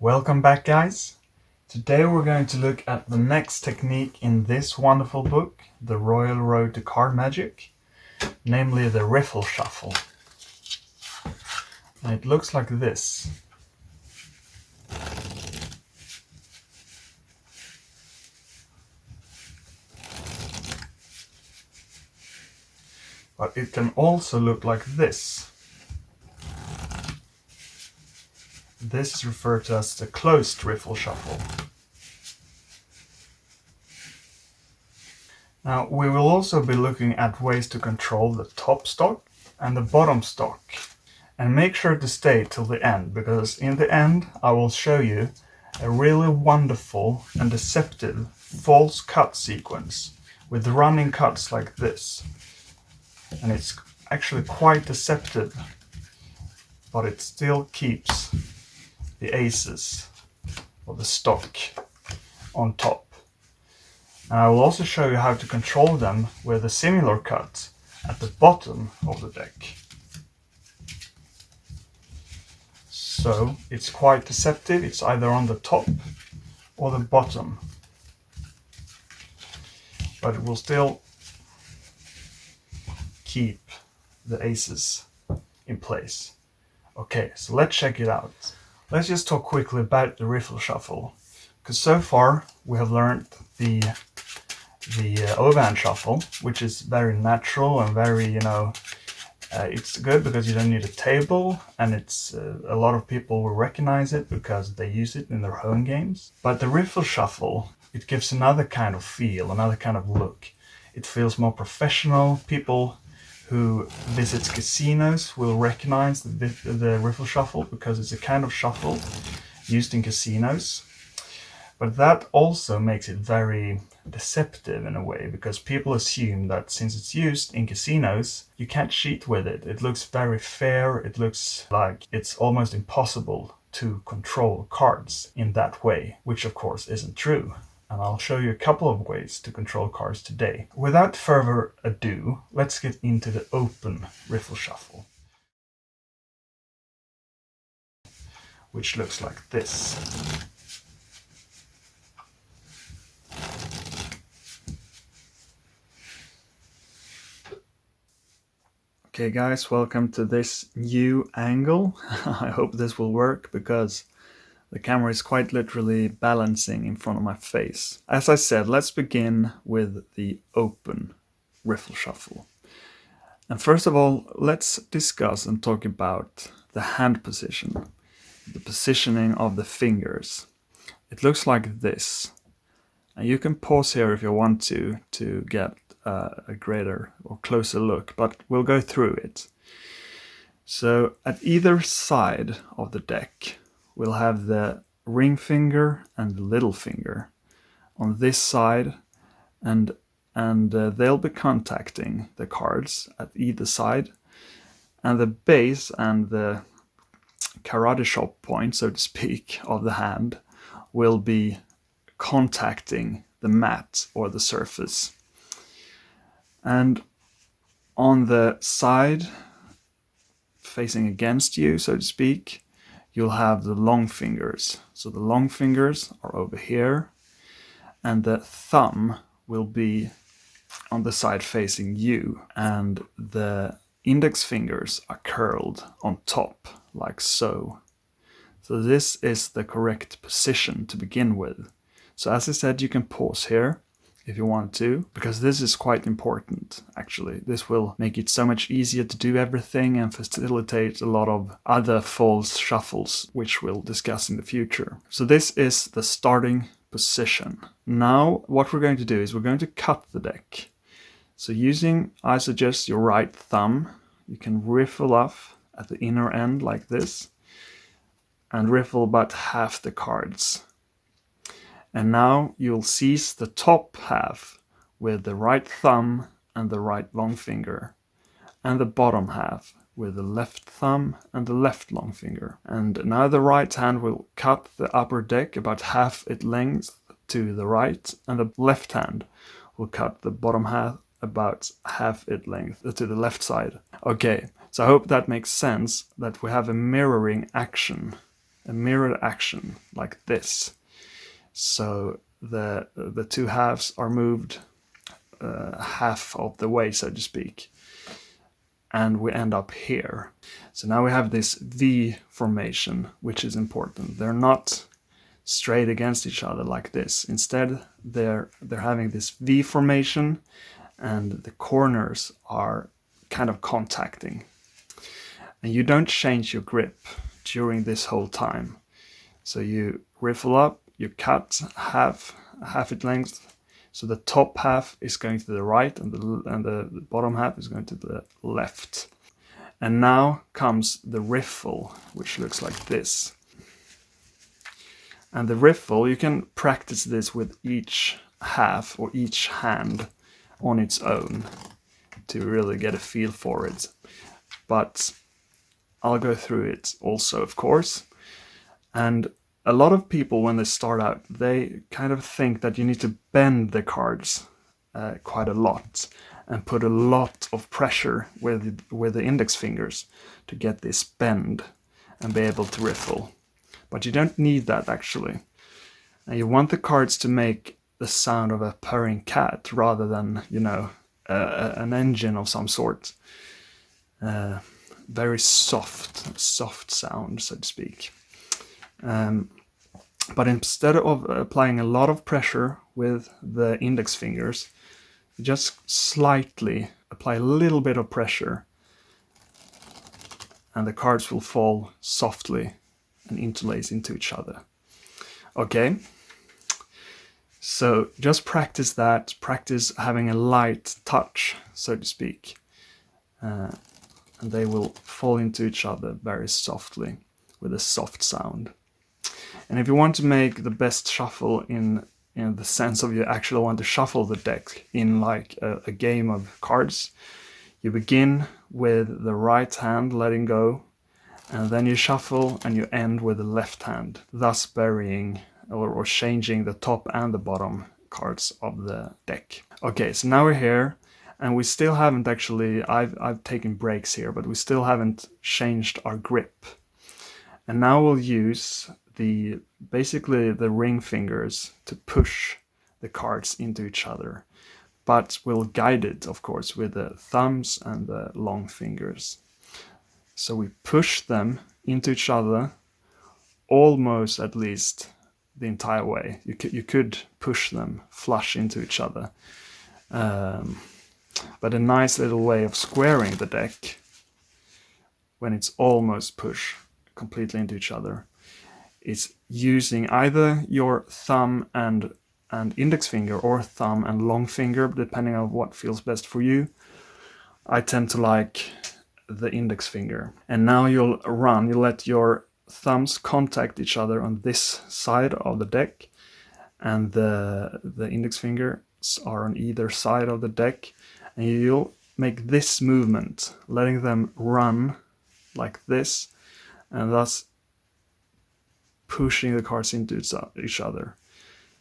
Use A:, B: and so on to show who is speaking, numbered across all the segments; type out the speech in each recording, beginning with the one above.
A: Welcome back, guys. Today we're going to look at the next technique in this wonderful book, The Royal Road to Card Magic, namely the Riffle Shuffle. And it looks like this. But it can also look like this. This is referred to as the closed Riffle Shuffle. Now we will also be looking at ways to control the top stock and the bottom stock. And make sure to stay till the end, because in the end I will show you a really wonderful and deceptive false cut sequence with running cuts like this. And it's actually quite deceptive, but it still keeps the aces or the stock on top. And I will also show you how to control them with a similar cut at the bottom of the deck. So it's quite deceptive, it's either on the top or the bottom, but it will still keep the aces in place. Okay, so let's check it out. Let's just talk quickly about the Riffle Shuffle, because so far we have learned the overhand shuffle, which is very natural and very, it's good because you don't need a table, and it's a lot of people will recognize it because they use it in their home games. But the Riffle Shuffle, it gives another kind of feel, another kind of look. It feels more professional. People who visit casinos will recognize the Riffle Shuffle because it's a kind of shuffle used in casinos. But that also makes it very deceptive in a way, because people assume that since it's used in casinos, you can't cheat with it. It looks very fair. It looks like it's almost impossible to control cards in that way, which of course isn't true. And I'll show you a couple of ways to control cards today. Without further ado, let's get into the open Riffle Shuffle, which looks like this. Okay guys, welcome to this new angle. I hope this will work because the camera is quite literally balancing in front of my face. As I said, let's begin with the open Riffle Shuffle. And first of all, let's discuss and talk about the hand position, the positioning of the fingers. It looks like this. And you can pause here if you want to get a greater or closer look, but we'll go through it. So at either side of the deck, we'll have the ring finger and the little finger on this side, and they'll be contacting the cards at either side, and the base and the karate chop point, so to speak, of the hand will be contacting the mat or the surface. And on the side facing against you, so to speak, you'll have the long fingers. So the long fingers are over here, and the thumb will be on the side facing you, and the index fingers are curled on top, like so. So this is the correct position to begin with. So as I said, you can pause here if you want to, because this is quite important, actually. This will make it so much easier to do everything and facilitate a lot of other false shuffles, which we'll discuss in the future. So this is the starting position. Now, what we're going to do is we're going to cut the deck. So using, I suggest, your right thumb, you can riffle off at the inner end like this, and riffle about half the cards. And now you'll seize the top half with the right thumb and the right long finger, and the bottom half with the left thumb and the left long finger. And now the right hand will cut the upper deck about half its length to the right, and the left hand will cut the bottom half about half its length to the left side. Okay, so I hope that makes sense, that we have a mirroring action a mirrored action like this. So the two halves are moved half of the way, so to speak, and we end up here. So now we have this V formation, which is important. They're not straight against each other like this. Instead, they're having this V formation, and the corners are kind of contacting. And you don't change your grip during this whole time. So you riffle up, you cut half its length, so the top half is going to the right and the bottom half is going to the left. And now comes the riffle, which looks like this. And the riffle, you can practice this with each half or each hand on its own to really get a feel for it. But I'll go through it also, of course. And a lot of people, when they start out, they kind of think that you need to bend the cards quite a lot and put a lot of pressure with the index fingers to get this bend and be able to riffle. But you don't need that, actually. And you want the cards to make the sound of a purring cat rather than, you know, an engine of some sort. Very soft sound, so to speak. But instead of applying a lot of pressure with the index fingers, just slightly apply a little bit of pressure, and the cards will fall softly and interlace into each other. Okay, so just practice that, practice having a light touch, so to speak, and they will fall into each other very softly with a soft sound. And if you want to make the best shuffle in the sense of you actually want to shuffle the deck in like a game of cards, you begin with the right hand letting go, and then you shuffle and you end with the left hand, thus varying or changing the top and the bottom cards of the deck. Okay, so now we're here, and we still haven't actually, I've taken breaks here, but we still haven't changed our grip. And now we'll use basically the ring fingers to push the cards into each other, but we'll guide it, of course, with the thumbs and the long fingers. So we push them into each other, almost at least the entire way. You could push them flush into each other, but a nice little way of squaring the deck when it's almost pushed completely into each other is using either your thumb and index finger or thumb and long finger, depending on what feels best for you. I tend to like the index finger. And now you'll let your thumbs contact each other on this side of the deck, and the index fingers are on either side of the deck, and you'll make this movement, letting them run like this, and thus pushing the cards into each other.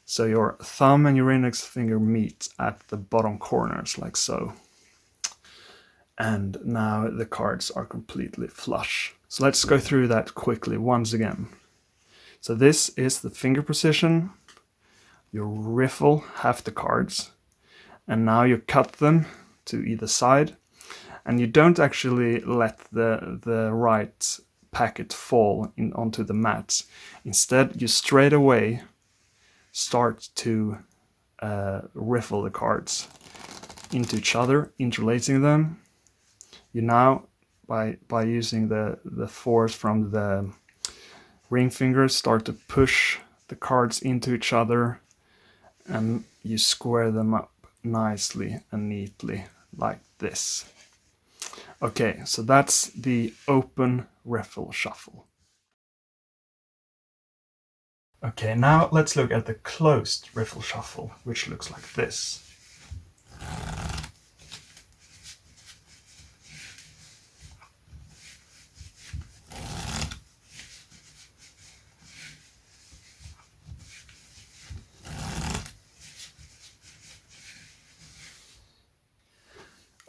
A: So your thumb and your index finger meet at the bottom corners, like so. And now the cards are completely flush. So let's go through that quickly once again. So this is the finger position. You riffle half the cards, and now you cut them to either side, and you don't actually let the right packet fall onto the mats. Instead, you straight away start to riffle the cards into each other, interlacing them. You now, by using the force from the ring fingers, start to push the cards into each other, and you square them up nicely and neatly like this. Okay, so that's the open riffle shuffle. Okay, now let's look at the closed riffle shuffle, which looks like this.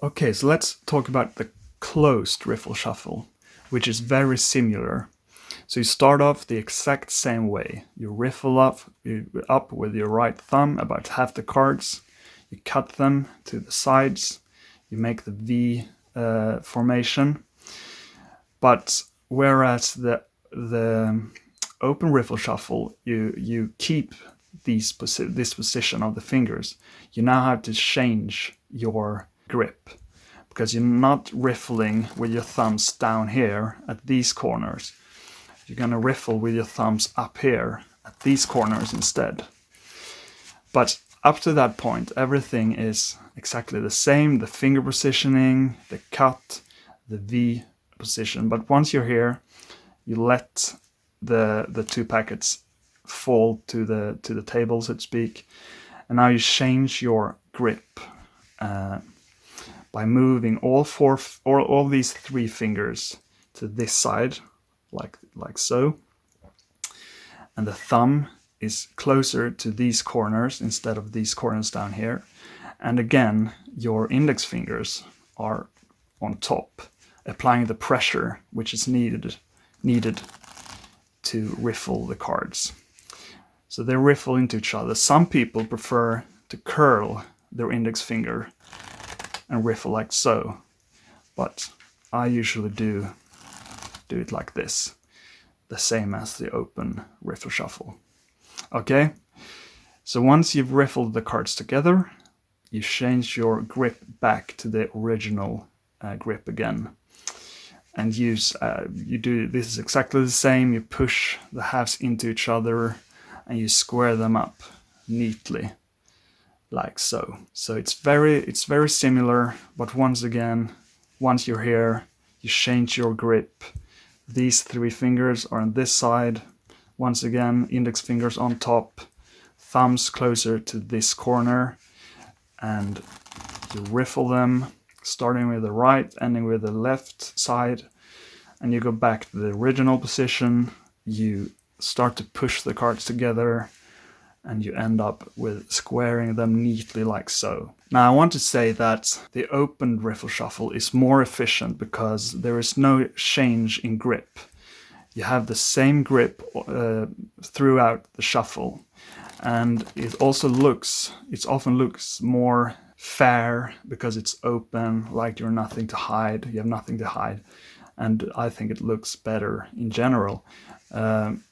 A: Okay, so let's talk about the closed riffle shuffle, which is very similar. So you start off the exact same way. You riffle up with your right thumb about half the cards. You cut them to the sides. You make the V formation. But whereas the open riffle shuffle, you keep this position of the fingers. You now have to change your grip, because you're not riffling with your thumbs down here at these corners. You're going to riffle with your thumbs up here at these corners instead. But up to that point, everything is exactly the same. The finger positioning, the cut, the V position. But once you're here, you let the two packets fall to the table, so to speak. And now you change your grip by moving all these three fingers to this side, like so. And the thumb is closer to these corners instead of these corners down here. And again, your index fingers are on top, applying the pressure which is needed to riffle the cards. So they riffle into each other. Some people prefer to curl their index finger and riffle like so, but I usually do it like this, the same as the open riffle shuffle. Okay, so once you've riffled the cards together, you change your grip back to the original grip again, and you do this is exactly the same. You push the halves into each other and you square them up neatly, like so. So it's very similar, but once again, once you're here, you change your grip. These three fingers are on this side. Once again, index fingers on top, thumbs closer to this corner, and you riffle them, starting with the right, ending with the left side, and you go back to the original position. You start to push the cards together, and you end up with squaring them neatly like so. Now I want to say that the open riffle shuffle is more efficient because there is no change in grip. You have the same grip throughout the shuffle, and it often looks more fair because it's open, like you have nothing to hide, and I think it looks better in general.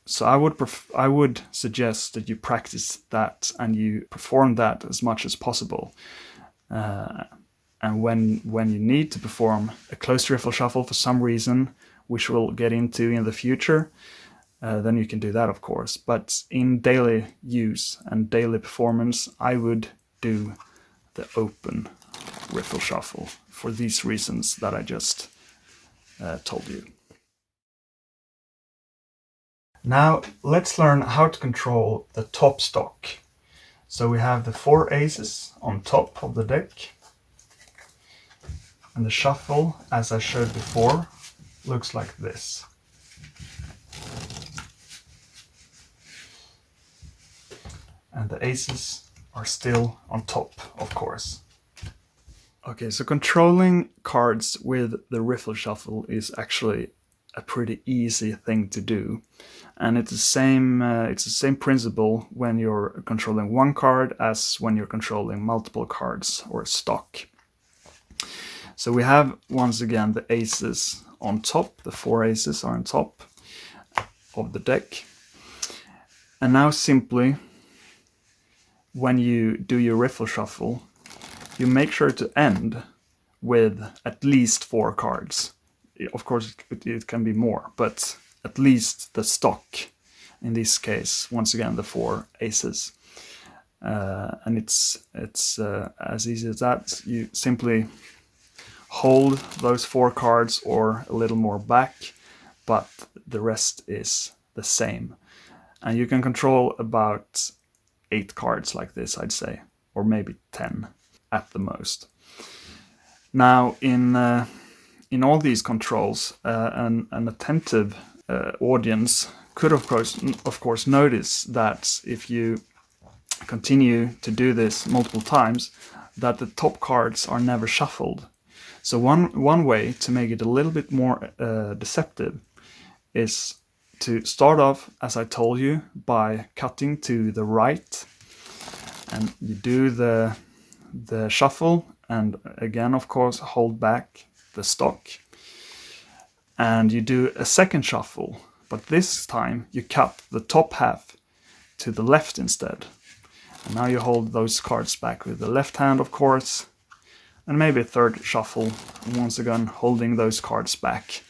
A: So I would suggest that you practice that and you perform that as much as possible. And when you need to perform a close riffle shuffle for some reason, which we'll get into in the future, then you can do that, of course. But in daily use and daily performance, I would do the open riffle shuffle for these reasons that I just told you. Now let's learn how to control the top stock. So we have the 4 aces on top of the deck, and the shuffle, as I showed before, looks like this. And the aces are still on top, of course. Okay, so controlling cards with the riffle shuffle is actually a pretty easy thing to do, and it's the same principle when you're controlling one card as when you're controlling multiple cards or stock. So we have once again the aces on top. The 4 aces are on top of the deck, and now simply when you do your riffle shuffle, you make sure to end with at least 4 cards. Of course, it can be more, but at least the stock, in this case, once again, the 4 aces. And it's as easy as that. You simply hold those 4 cards or a little more back, but the rest is the same. And you can control about 8 cards like this, I'd say, or maybe 10 at the most. Now, in all these controls, an attentive audience could, of course, notice that if you continue to do this multiple times, that the top cards are never shuffled. So one way to make it a little bit more deceptive is to start off, as I told you, by cutting to the right, and you do the shuffle, and again, of course, hold back the stock, and you do a second shuffle, but this time you cut the top half to the left instead. And now you hold those cards back with the left hand, of course, and maybe a third shuffle, once again holding those cards back.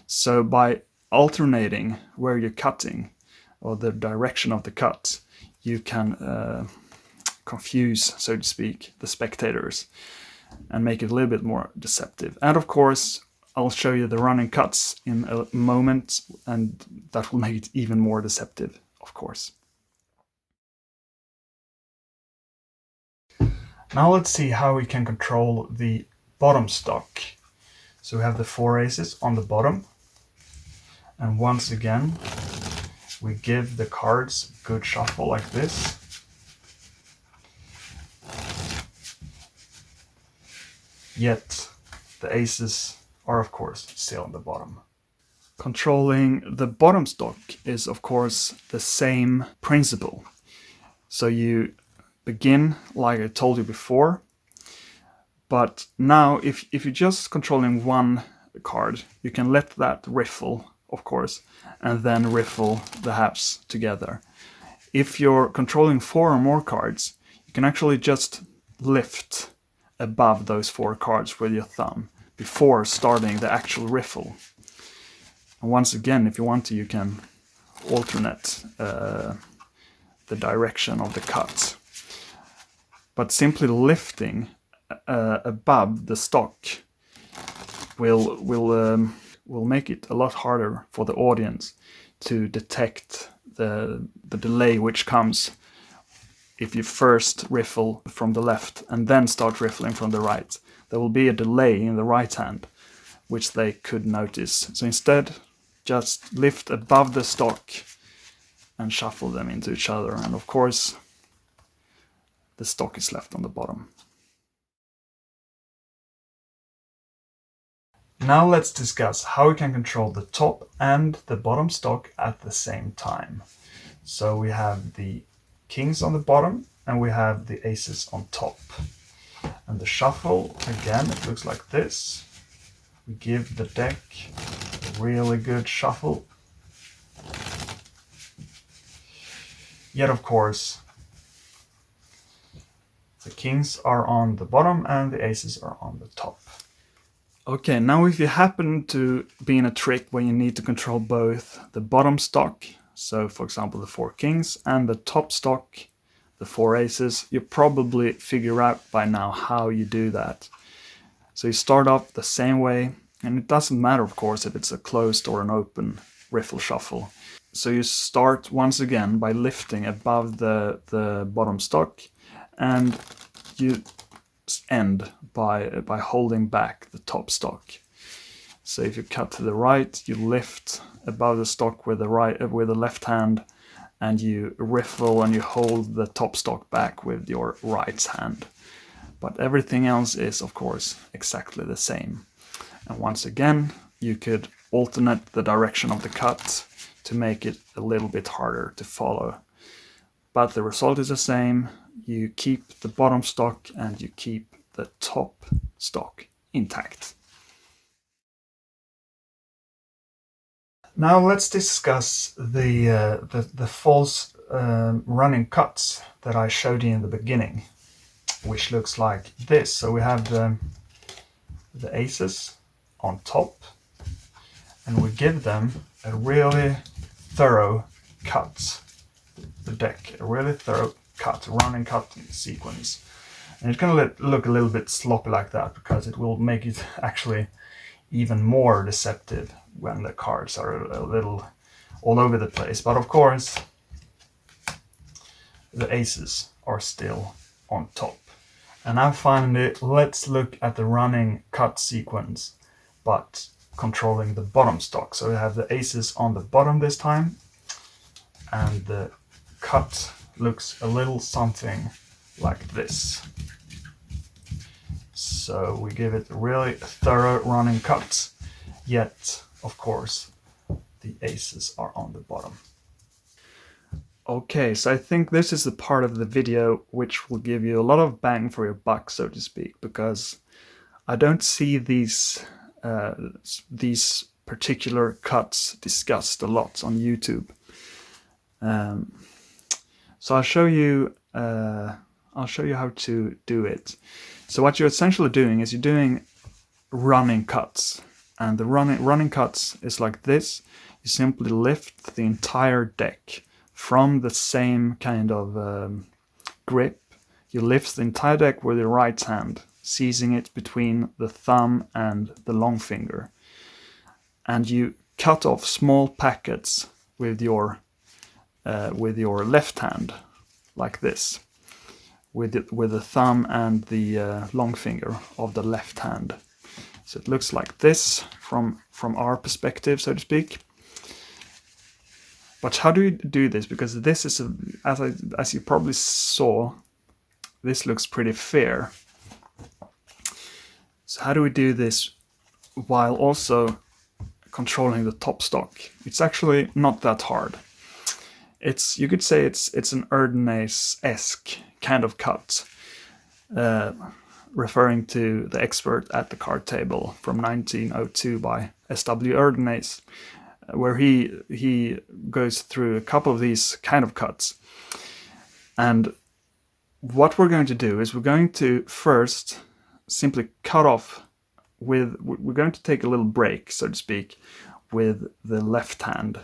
A: So by alternating where you're cutting, or the direction of the cut, you can confuse, so to speak, the spectators and make it a little bit more deceptive. And of course, I'll show you the running cuts in a moment, and that will make it even more deceptive, of course. Now let's see how we can control the bottom stock. So we have the 4 aces on the bottom, and once again we give the cards a good shuffle like this. Yet the aces are of course still on the bottom. Controlling the bottom stock is of course the same principle. So you begin like I told you before, but now if you're just controlling one card, you can let that riffle, of course, and then riffle the halves together. If you're controlling 4 or more cards, you can actually just lift above those 4 cards with your thumb before starting the actual riffle. And once again, if you want to, you can alternate the direction of the cut. But simply lifting above the stock will make it a lot harder for the audience to detect the delay which comes if you first riffle from the left and then start riffling from the right. There will be a delay in the right hand, which they could notice. So instead, just lift above the stock and shuffle them into each other. And of course, the stock is left on the bottom. Now let's discuss how we can control the top and the bottom stock at the same time. So we have the kings on the bottom and we have the aces on top. And the shuffle, again, it looks like this. We give the deck a really good shuffle. Yet, of course, the kings are on the bottom and the aces are on the top. Okay, now if you happen to be in a trick where you need to control both the bottom stock, so for example the 4 kings, and the top stock, the 4 aces, you probably figure out by now how you do that. So you start off the same way, and it doesn't matter of course if it's a closed or an open riffle shuffle. So you start once again by lifting above the bottom stock, and you end by holding back the top stock. So if you cut to the right, you lift above the stock with the left hand, and you riffle and you hold the top stock back with your right hand. But everything else is of course exactly the same. And once again, you could alternate the direction of the cut to make it a little bit harder to follow. But the result is the same. You keep the bottom stock and you keep the top stock intact. Now let's discuss the false running cuts that I showed you in the beginning, which looks like this. So we have the aces on top, and we give them a really thorough cut. The deck, a really thorough cut, running cut sequence. And it's going to look a little bit sloppy like that, because it will make it actually even more deceptive when the cards are a little all over the place. But of course, the aces are still on top. And now finally, let's look at the running cut sequence, but controlling the bottom stock. So we have the aces on the bottom this time, and the cut looks a little something like this. So we give it a really thorough running cut, yet of course the aces are on the bottom. Okay, so I think this is the part of the video which will give you a lot of bang for your buck, so to speak, because I don't see these particular cuts discussed a lot on YouTube. So I'll show you how to do it. So what you're essentially doing is you're doing running cuts, and the running cuts is like this. You simply lift the entire deck from the same kind of grip. You lift the entire deck with your right hand, seizing it between the thumb and the long finger, and you cut off small packets with your left hand, like this, with the thumb and the long finger of the left hand. So it looks like this from our perspective, so to speak. But how do you do this? Because this is, as you probably saw, this looks pretty fair. So how do we do this while also controlling the top stock? It's actually not that hard. You could say it's an Erdnase-esque kind of cut, referring to the expert at the card table from 1902 by S.W. Erdnase, where he goes through a couple of these kind of cuts. And what we're going to do is we're going to first simply cut off we're going to take a little break, so to speak, with the left hand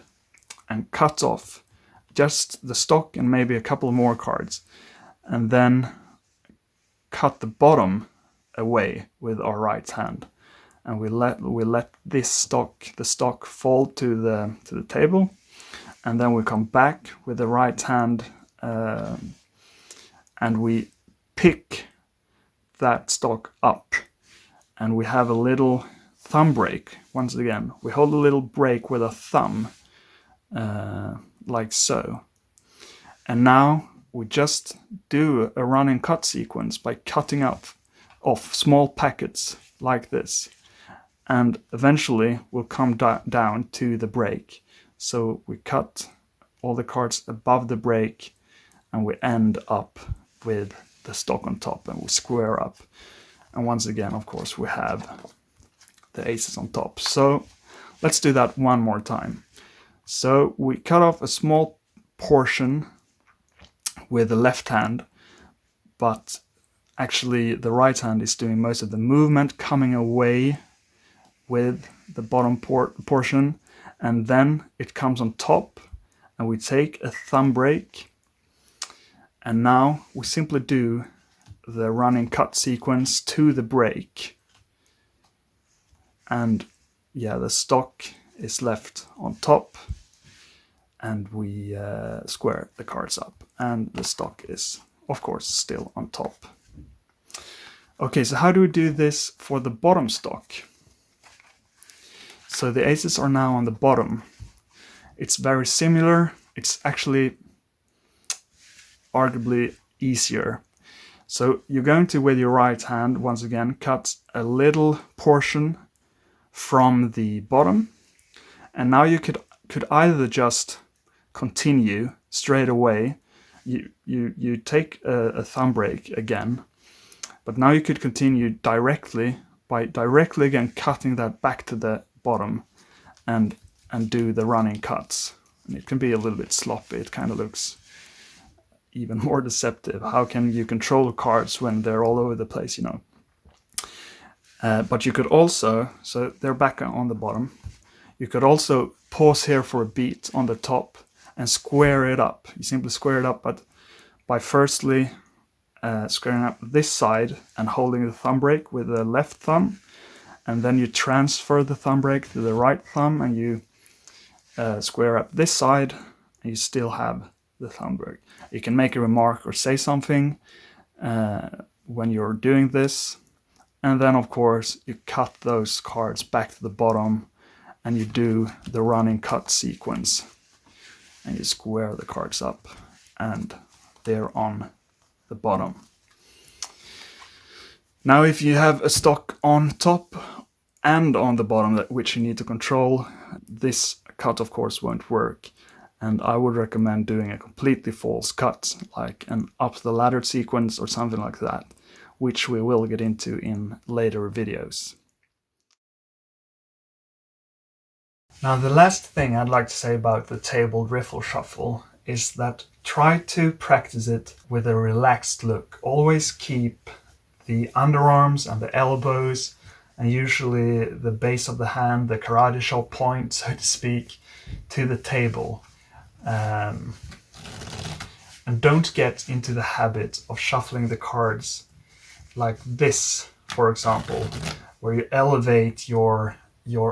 A: and cut off just the stock and maybe a couple more cards, and then cut the bottom away with our right hand, and we let the stock fall to the table, and then we come back with the right hand and we pick that stock up, and we have a little thumb break. Once again, we hold a little break with a thumb, like so. And now we just do a running cut sequence by cutting off small packets like this. And eventually we'll come down to the break. So we cut all the cards above the break, and we end up with the stock on top, and we square up. And once again, of course, we have the aces on top. So let's do that one more time. So we cut off a small portion with the left hand, but actually the right hand is doing most of the movement, coming away with the bottom portion, and then it comes on top, and we take a thumb break, and now we simply do the running cut sequence to the break, and yeah, the stock is left on top, and we square the cards up, and the stock is, of course, still on top. Okay, so how do we do this for the bottom stock? So the aces are now on the bottom. It's very similar. It's actually arguably easier. So you're going to, with your right hand, once again, cut a little portion from the bottom. And now you could either just continue straight away. You take a thumb break again, but now you could continue directly by directly again cutting that back to the bottom and do the running cuts. And it can be a little bit sloppy. It kind of looks even more deceptive. How can you control cards when they're all over the place, you know? But you could also, so they're back on the bottom. You could also pause here for a beat on the top and square it up. You simply square it up, but by firstly squaring up this side and holding the thumb break with the left thumb, and then you transfer the thumb break to the right thumb, and you square up this side, and you still have the thumb break. You can make a remark or say something when you're doing this, and then of course you cut those cards back to the bottom, and you do the running cut sequence, and you square the cards up, and they're on the bottom. Now if you have a stock on top and on the bottom which you need to control, this cut of course won't work. And I would recommend doing a completely false cut, like an up the ladder sequence or something like that, which we will get into in later videos. Now the last thing I'd like to say about the table riffle shuffle is that try to practice it with a relaxed look. Always keep the underarms and the elbows and usually the base of the hand, the karate chop point, so to speak, to the table. And don't get into the habit of shuffling the cards like this, for example, where you elevate your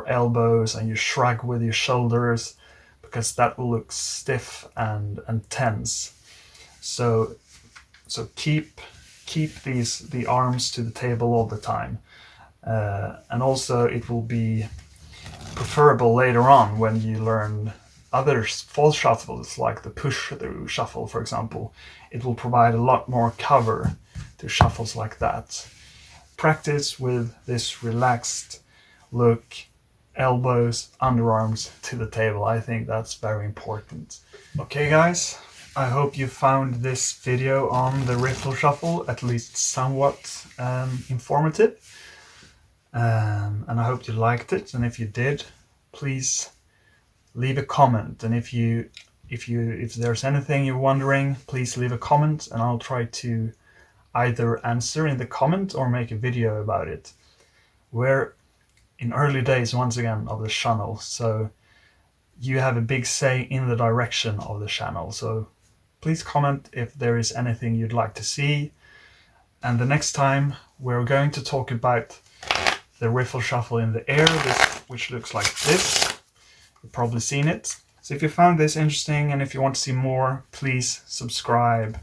A: elbows and you shrug with your shoulders, because that will look stiff and tense. So keep the arms to the table all the time, and also it will be preferable later on when you learn other false shuffles like the push through shuffle, for example. It will provide a lot more cover to shuffles like that. Practice with this relaxed look, elbows, underarms to the table. I think that's very important. Okay guys, I hope you found this video on the riffle shuffle at least somewhat informative, and I hope you liked it. And if you did, please leave a comment. And if there's anything you're wondering, please leave a comment and I'll try to either answer in the comment or make a video about it. We're in early days once again of the channel, so you have a big say in the direction of the channel. So please comment if there is anything you'd like to see. And the next time we're going to talk about the riffle shuffle in the air, which looks like this. You've probably seen it. So if you found this interesting and if you want to see more, please subscribe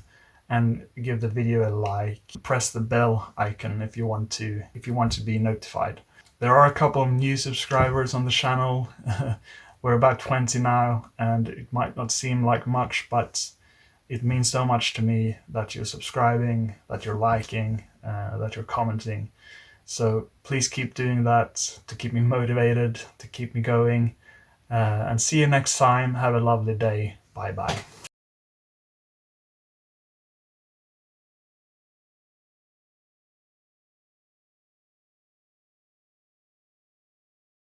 A: and give the video a like. Press the bell icon if you want to be notified. There are a couple of new subscribers on the channel. We're about 20 now, and it might not seem like much, but it means so much to me that you're subscribing, that you're liking, that you're commenting. So please keep doing that to keep me motivated, to keep me going. And see you next time. Have a lovely day. Bye bye.